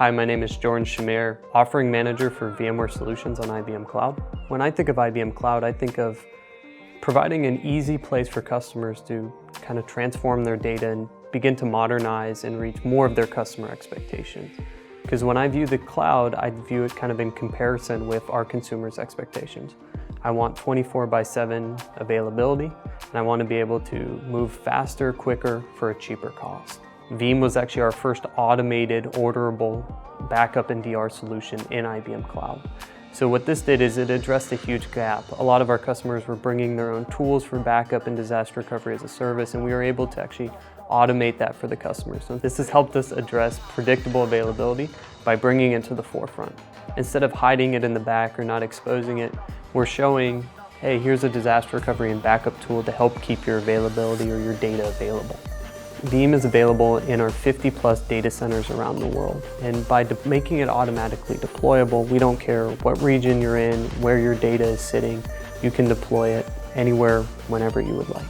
Hi, my name is Shamir, Offering Manager for VMware Solutions on IBM Cloud. When I think of IBM Cloud, I think of providing an easy place for customers to kind of transform their data and begin to modernize and reach more of their customer expectations. Because when I view the cloud, I view it kind of in comparison with our consumers' expectations. I want 24/7 availability, and I want to be able to move faster, quicker, for a cheaper cost. Veeam was actually our first automated, orderable backup and DR solution in IBM Cloud. So what this did is it addressed a huge gap. A lot of our customers were bringing their own tools for backup and disaster recovery as a service, and we were able to actually automate that for the customers. So this has helped us address predictable availability by bringing it to the forefront. Instead of hiding it in the back or not exposing it, we're showing, hey, here's a disaster recovery and backup tool to help keep your availability or your data available. Veeam is available in our 50+ data centers around the world, and by making it automatically deployable, we don't care what region you're in, where your data is sitting, you can deploy it anywhere, whenever you would like.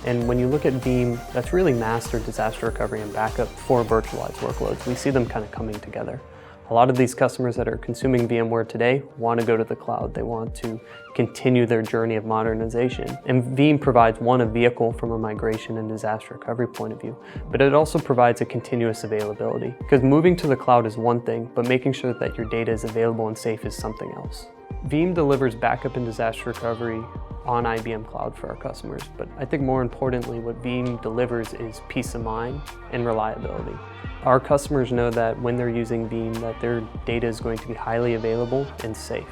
And when you look at Veeam, that's really mastered disaster recovery and backup for virtualized workloads. We see them kind of coming together. A lot of these customers that are consuming VMware today want to go to the cloud. They want to continue their journey of modernization. And Veeam provides a vehicle from a migration and disaster recovery point of view, but it also provides a continuous availability. Because moving to the cloud is one thing, but making sure that your data is available and safe is something else. Veeam delivers backup and disaster recovery on IBM Cloud for our customers, but I think more importantly, what Veeam delivers is peace of mind and reliability. Our customers know that when they're using Veeam, that their data is going to be highly available and safe.